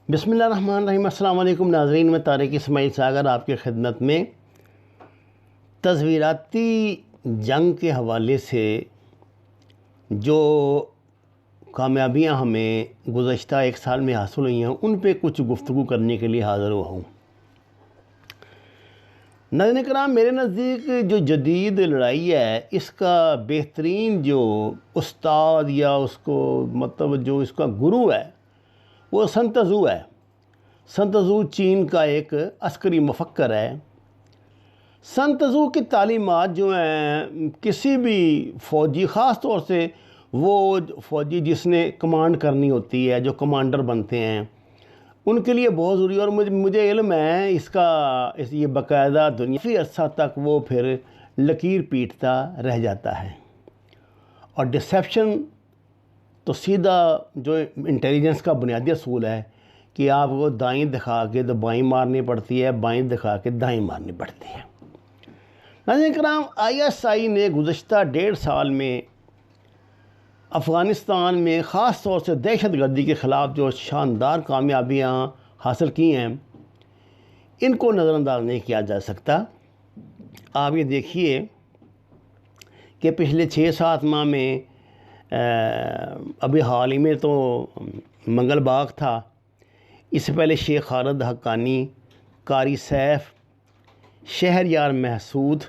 بسم اللہ الرحمن الرحیم۔ السلام علیکم ناظرین، میں طارق اسماعیل ساگر آپ کی خدمت میں تصویراتی جنگ کے حوالے سے جو کامیابیاں ہمیں گزشتہ ایک سال میں حاصل ہوئی ہیں ان پہ کچھ گفتگو کرنے کے لیے حاضر ہوا ہوں۔ ناظرین کرام، میرے نزدیک جو جدید لڑائی ہے اس کا بہترین جو استاد یا اس کو جو اس کا گرو ہے وہ سن تزو ہے۔ سن تزو چین کا ایک عسکری مفکر ہے۔ سن تزو کی تعلیمات جو ہیں کسی بھی فوجی، خاص طور سے وہ فوجی جس نے کمانڈ کرنی ہوتی ہے، جو کمانڈر بنتے ہیں، ان کے لیے بہت ضروری ہے۔ اور مجھے علم ہے یہ باقاعدہ دنیاوی عرصہ تک وہ پھر لکیر پیٹتا رہ جاتا ہے۔ اور ڈسیپشن تو سیدھا جو انٹیلیجنس کا بنیادی اصول ہے کہ آپ کو دائیں دکھا کے تو بائیں مارنی پڑتی ہے، بائیں دکھا کے دائیں مارنی پڑتی ہے۔ ناظرین کرام، ISI نے گزشتہ 1.5 سال میں افغانستان میں خاص طور سے دہشت گردی کے خلاف جو شاندار کامیابیاں حاصل کی ہیں ان کو نظر انداز نہیں کیا جا سکتا۔ آپ یہ دیکھیے کہ پچھلے 6-7 ماہ میں ابھی حال ہی میں تو منگل باغ تھا، اس سے پہلے شیخ خالد حقانی، قاری سیف، شہریار محسود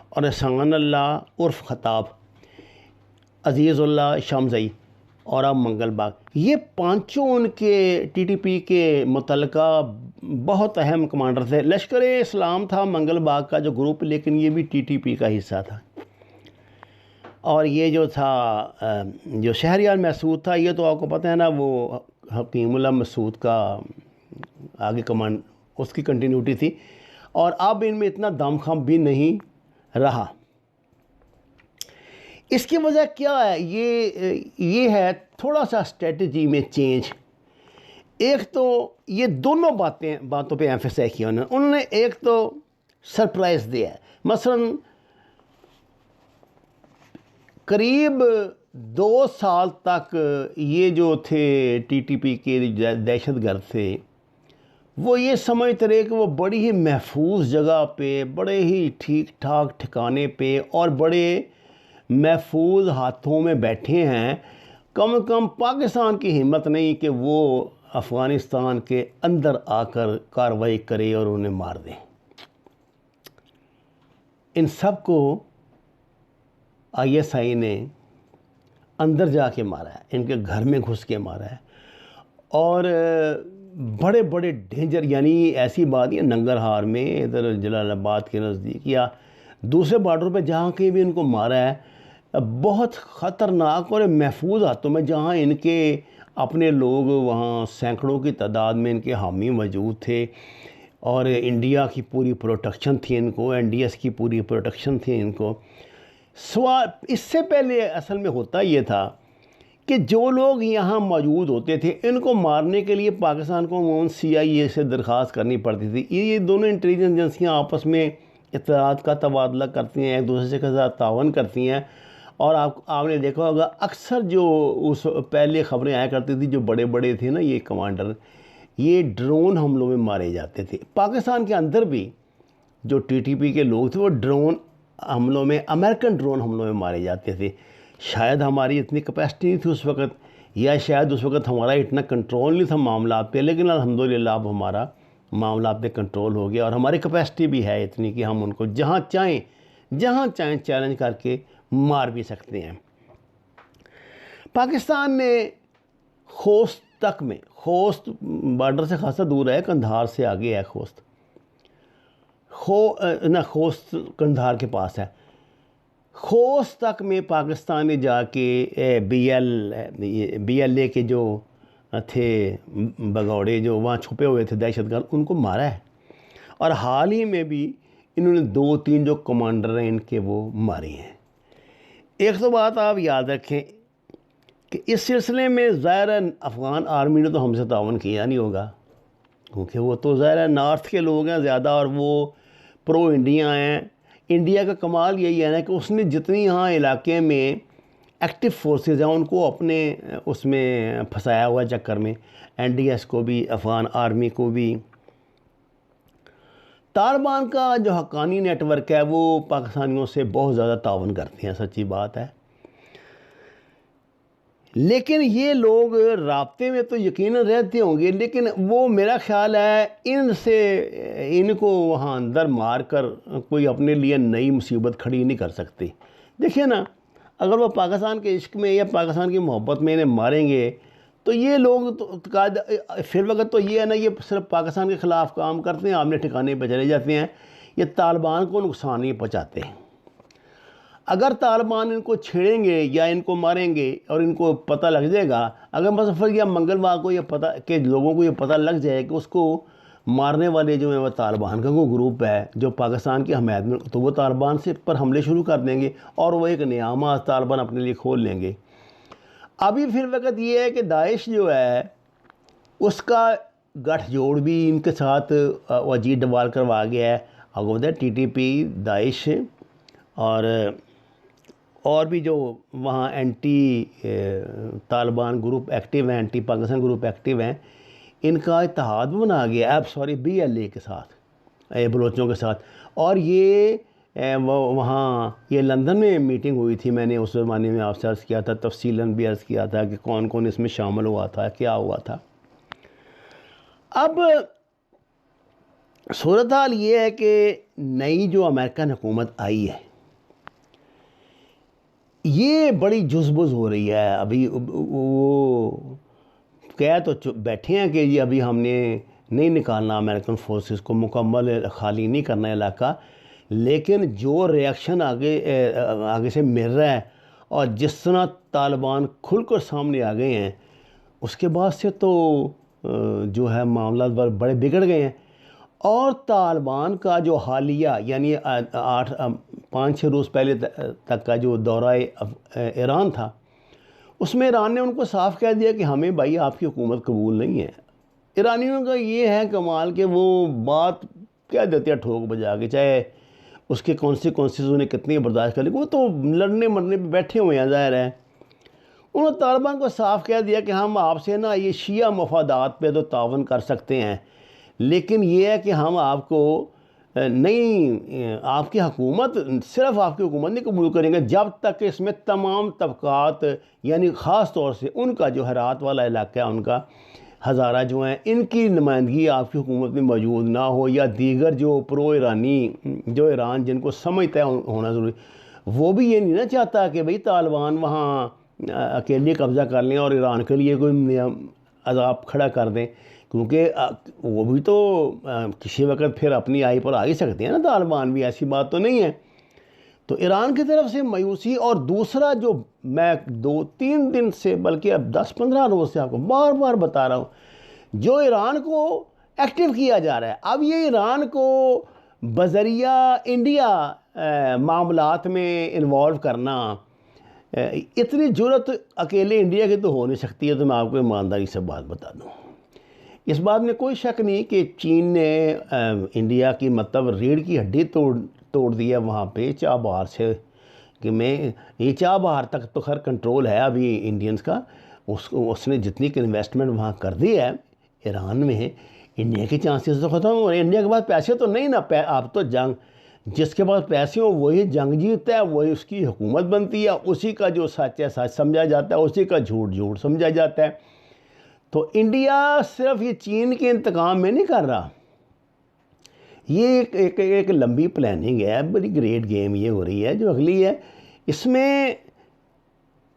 اور احسان اللہ عرف خطاب، عزیز اللہ شامزئی اور اب منگل باغ، یہ پانچوں ان کے TTP کے متعلقہ بہت اہم کمانڈر تھے۔ لشکر اسلام تھا منگل باغ کا جو گروپ، لیکن یہ بھی TTP کا حصہ تھا۔ اور یہ جو تھا جو شہریار محسود تھا، یہ تو آپ کو پتہ ہے نا، وہ حکیم اللہ مسعود کا آگے کمانڈ، اس کی کنٹینیوٹی تھی، اور اب ان میں اتنا دم خم بھی نہیں رہا۔ اس کی وجہ کیا ہے؟ یہ ہے تھوڑا سا اسٹریٹجی میں چینج۔ ایک تو یہ دونوں باتوں پہ ایمفیسائز کیا انہوں نے۔ ایک تو سرپرائز دیا ہے، مثلاً قریب 2 سال تک یہ جو تھے TTP کے دہشت گرد تھے، وہ یہ سمجھتے رہے کہ وہ بڑی ہی محفوظ جگہ پہ، بڑے ہی ٹھیک ٹھاک ٹھکانے پہ اور بڑے محفوظ ہاتھوں میں بیٹھے ہیں۔ کم از کم پاکستان کی ہمت نہیں کہ وہ افغانستان کے اندر آ کر کارروائی کرے اور انہیں مار دیں۔ ان سب کو ISI نے اندر جا کے مارا ہے، ان کے گھر میں گھس کے مارا ہے، اور بڑے بڑے ڈینجر، یعنی ایسی بات ہے ننگرہار میں، ادھر جلال آباد کے نزدیک یا دوسرے بارڈر پہ جہاں کہیں بھی ان کو مارا ہے، بہت خطرناک اور محفوظ ہاتھوں میں، جہاں ان کے اپنے لوگ وہاں سینکڑوں کی تعداد میں ان کے حامی موجود تھے، اور انڈیا کی پوری پروٹیکشن تھی ان کو، NDS کی پوری پروٹیکشن تھی ان کو۔ اس سے پہلے اصل میں ہوتا یہ تھا کہ جو لوگ یہاں موجود ہوتے تھے ان کو مارنے کے لیے پاکستان کو عموماً CIA سے درخواست کرنی پڑتی تھی۔ یہ دونوں انٹیلیجنس ایجنسیاں آپس میں اطلاعات کا تبادلہ کرتی ہیں، ایک دوسرے کے ساتھ تعاون کرتی ہیں، اور آپ نے دیکھا ہوگا اکثر جو اس پہلے خبریں آیا کرتی تھی، جو بڑے بڑے تھے نا یہ کمانڈر، یہ ڈرون حملوں میں مارے جاتے تھے۔ پاکستان کے اندر بھی جو TTP کے لوگ تھے وہ ڈرون حملوں میں، امریکن ڈرون حملوں میں مارے جاتے تھے۔ شاید ہماری اتنی کیپیسٹی نہیں تھی اس وقت، یا شاید اس وقت ہمارا اتنا کنٹرول نہیں تھا معاملات پہ، لیکن الحمدللہ اب ہمارا معاملات پہ کنٹرول ہو گیا، اور ہماری کیپیسٹی بھی ہے اتنی کہ ہم ان کو جہاں چاہیں چیلنج کر کے مار بھی سکتے ہیں۔ پاکستان نے خوست بارڈر سے خاصا دور ہے، قندھار سے آگے ہے خوست، خوست قندھار کے پاس ہے۔ خوست تک میں پاکستان نے جا کے BLA کے جو تھے بگوڑے، جو وہاں چھپے ہوئے تھے دہشت گرد، ان کو مارا ہے، اور حال ہی میں بھی انہوں نے 2-3 جو کمانڈر ہیں ان کے وہ مارے ہیں۔ ایک تو بات آپ یاد رکھیں کہ اس سلسلے میں ظاہر ہے افغان آرمی نے تو ہم سے تعاون کیا نہیں ہوگا، کیونکہ وہ تو ظاہر ہے نارتھ کے لوگ ہیں زیادہ، اور وہ انڈیا ہیں۔ انڈیا کا کمال یہی ہے نا کہ اس نے جتنی یہاں علاقے میں ایکٹیو فورسز ہیں ان کو اپنے اس میں پھنسایا ہوا چکر میں، NDS کو بھی، افغان آرمی کو بھی۔ طالبان کا جو حقانی نیٹ ورک ہے وہ پاکستانیوں سے بہت زیادہ تعاون کرتے ہیں، سچی بات ہے، لیکن یہ لوگ رابطے میں تو یقیناً رہتے ہوں گے، لیکن وہ میرا خیال ہے ان کو وہاں اندر مار کر کوئی اپنے لیے نئی مصیبت کھڑی نہیں کر سکتی۔ دیکھیں نا، اگر وہ پاکستان کے عشق میں یا پاکستان کی محبت میں انہیں ماریں گے تو یہ لوگ فی الوقت تو یہ ہے نا، یہ صرف پاکستان کے خلاف کام کرتے ہیں، آمنے ٹھکانے پہ چلے جاتے ہیں، یہ طالبان کو نقصان نہیں پہنچاتے۔ اگر طالبان ان کو چھیڑیں گے یا ان کو ماریں گے اور ان کو پتہ لگ جائے گا، اگر مظفر یا منگلوار کو یہ پتہ کہ لوگوں کو یہ پتہ لگ جائے کہ اس کو مارنے والے جو ہیں وہ طالبان کا کوئی گروپ ہے جو پاکستان کی حمایت میں، تو وہ طالبان سے پر حملے شروع کر دیں گے اور وہ ایک نیا ماز طالبان اپنے لیے کھول لیں گے۔ ابھی پھر وقت یہ ہے کہ داعش جو ہے اس کا گٹھ جوڑ بھی ان کے ساتھ اجیت ڈوال کروا گیا ہے، آپ کو TTP، داعش اور بھی جو وہاں اینٹی طالبان گروپ ایکٹیو ہیں، اینٹی پاکستان گروپ ایکٹیو ہیں، ان کا اتحاد بنا گیا BLA کے ساتھ، بلوچوں کے ساتھ۔ اور یہ وہاں یہ لندن میں میٹنگ ہوئی تھی، میں نے اس زمانے میں آپ سے عرض کیا تھا، تفصیلاً بھی عرض کیا تھا کہ کون کون اس میں شامل ہوا تھا، کیا ہوا تھا۔ اب صورتحال یہ ہے کہ نئی جو امریکن حکومت آئی ہے یہ بڑی جزبز ہو رہی ہے۔ ابھی وہ کہہ تو بیٹھے ہیں کہ یہ ابھی ہم نے نہیں نکالنا امریکن فورسز کو، مکمل خالی نہیں کرنا علاقہ، لیکن جو ریاکشن آگے سے مل رہا ہے اور جس طرح طالبان کھل کر سامنے آ گئے ہیں، اس کے بعد سے تو جو ہے معاملات بڑے بگڑ گئے ہیں۔ اور طالبان کا جو حالیہ یعنی 5-6 روز پہلے تک کا جو دورہ ایران تھا، اس میں ایران نے ان کو صاف کہہ دیا کہ ہمیں بھائی آپ کی حکومت قبول نہیں ہے۔ ایرانیوں کا یہ ہے کمال کہ وہ بات کہہ دیتے ہیں ٹھوک بجا کے، چاہے اس کے کانسیکوینسز انہیں کتنی برداشت کر لیں، وہ تو لڑنے مرنے پہ بیٹھے ہوئے ہیں، ظاہر ہے۔ انہوں نے طالبان کو صاف کہہ دیا کہ ہم آپ سے نا یہ شیعہ مفادات پہ تو تعاون کر سکتے ہیں، لیکن یہ ہے کہ ہم آپ کو نہیں، آپ کی حکومت، صرف آپ کی حکومت نہیں قبول کریں گے جب تک کہ اس میں تمام طبقات، یعنی خاص طور سے ان کا جو ہرات والا علاقہ ہے، ان کا ہزارہ جو ہیں، ان کی نمائندگی آپ کی حکومت میں موجود نہ ہو، یا دیگر جو پرو ایرانی جو ایران جن کو سمجھتا ہے ہونا ضروری، وہ بھی یہ نہیں نہ چاہتا کہ بھئی طالبان وہاں اکیلے قبضہ کر لیں اور ایران کے لیے کوئی عذاب کھڑا کر دیں، کیونکہ وہ بھی تو کسی وقت پھر اپنی آئی پر آ ہی سکتے ہیں نا، طالبان بھی، ایسی بات تو نہیں ہے۔ تو ایران کی طرف سے مایوسی، اور دوسرا جو میں 2-3 دن سے بلکہ اب 10-15 روز سے آپ کو بار بار بتا رہا ہوں، جو ایران کو ایکٹیو کیا جا رہا ہے، اب یہ ایران کو بذریعہ انڈیا معاملات میں انوالو کرنا، اتنی جرت اکیلے انڈیا کی تو ہو نہیں سکتی ہے۔ تو میں آپ کو ایمانداری سے بات بتا دوں، اس بات میں کوئی شک نہیں کہ چین نے انڈیا کی مطلب ریڑھ کی ہڈی توڑ دیا وہاں پہ چابہار سے، کہ یہ چابہار تک تو خیر کنٹرول ہے ابھی انڈینز کا، اس نے جتنی کہ انویسٹمنٹ وہاں کر دی ہے ایران میں، انڈیا کی چانسز تو ختم ہو رہے ہیں۔ انڈیا کے پاس پیسے تو نہیں نا، اب تو جنگ، جس کے پاس پیسے ہوں وہی جنگ جیتتا ہے، وہی اس کی حکومت بنتی ہے، اسی کا جو سچ ہے سچ سمجھا جاتا ہے، اسی کا جھوٹ جھوٹ سمجھا جاتا ہے۔ تو انڈیا صرف یہ چین کے انتقام میں نہیں کر رہا، یہ ایک لمبی پلاننگ ہے، بڑی گریٹ گیم یہ ہو رہی ہے جو اگلی ہے۔ اس میں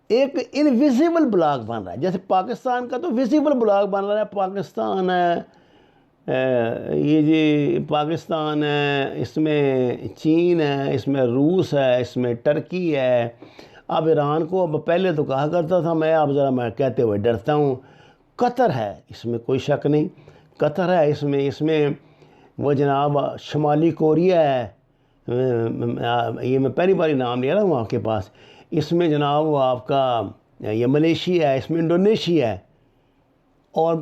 ایک انویزیبل بلاک بن رہا ہے، جیسے پاکستان کا تو ویزیبل بلاک بن رہا ہے، پاکستان ہے، یہ جی پاکستان ہے، اس میں چین ہے، اس میں روس ہے، اس میں ٹرکی ہے۔ اب ایران کو اب پہلے تو کہا کرتا تھا میں، اب ذرا میں کہتے ہوئے ڈرتا ہوں، قطر ہے، اس میں کوئی شک نہیں، قطر ہے اس میں وہ جناب شمالی کوریا ہے، یہ میں پہلی باری نام لے رہا ہوں آپ کے پاس، اس میں جناب وہ آپ کا یہ ملیشیا ہے، اس میں انڈونیشیا ہے، اور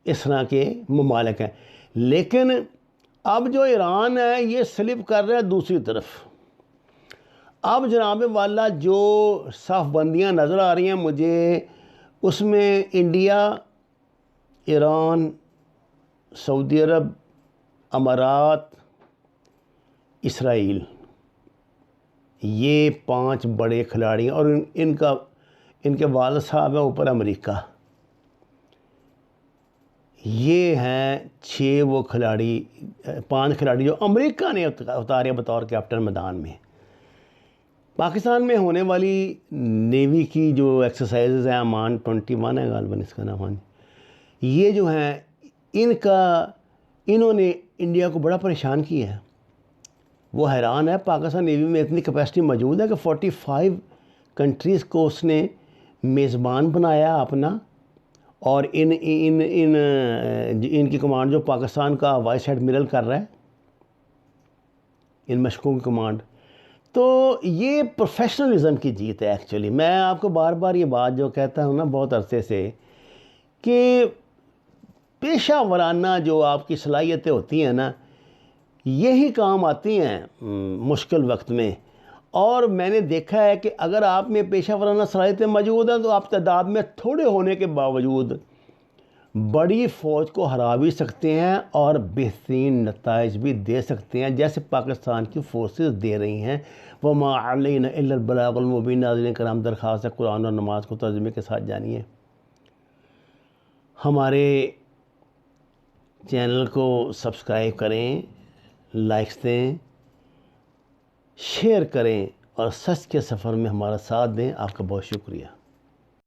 اس طرح کے ممالک ہیں۔ لیکن اب جو ایران ہے یہ سلپ کر رہا ہے دوسری طرف۔ اب جناب والا جو صف بندیاں نظر آ رہی ہیں مجھے، اس میں انڈیا، ایران، سعودی عرب، امارات، اسرائیل، یہ 5 بڑے کھلاڑی ہیں، اور ان کے والد صاحب ہیں اوپر امریکہ۔ یہ ہیں 6 وہ کھلاڑی، 5 کھلاڑی جو امریکہ نے اتارے بطور کیپٹن میدان میں۔ پاکستان میں ہونے والی نیوی کی جو ایکسرسائزز ہیں، امان 21 ہے غالباً اس کا نام، ہاں جی، یہ جو ہیں انہوں نے انڈیا کو بڑا پریشان کیا ہے۔ وہ حیران ہے، پاکستان نیوی میں اتنی کیپیسٹی موجود ہے کہ 45 کنٹریز کو اس نے میزبان بنایا اپنا، اور ان کی کمانڈ جو پاکستان کا وائس ایڈمرل کر رہا ہے، ان مشقوں کی کمانڈ۔ تو یہ پروفیشنلزم کی جیت ہے ایکچولی۔ میں آپ کو بار بار یہ بات جو کہتا ہوں نا بہت عرصے سے، کہ پیشہ ورانہ جو آپ کی صلاحیتیں ہوتی ہیں نا، یہی کام آتی ہیں مشکل وقت میں۔ اور میں نے دیکھا ہے کہ اگر آپ میں پیشہ ورانہ صلاحیتیں موجود ہیں تو آپ تعداد میں تھوڑے ہونے کے باوجود بڑی فوج کو ہرا بھی سکتے ہیں اور بہترین نتائج بھی دے سکتے ہیں، جیسے پاکستان کی فورسز دے رہی ہیں۔ وَمَا عَلَيْنَا إِلَّا الْبَلَاغُ الْمُبِينُ۔ ناظرین کرام، درخواست ہے قرآن اور نماز کو ترجمے کے ساتھ جانیے، ہمارے چینل کو سبسکرائب کریں، لائکس دیں، شیئر کریں، اور سچ کے سفر میں ہمارا ساتھ دیں۔ آپ کا بہت شکریہ۔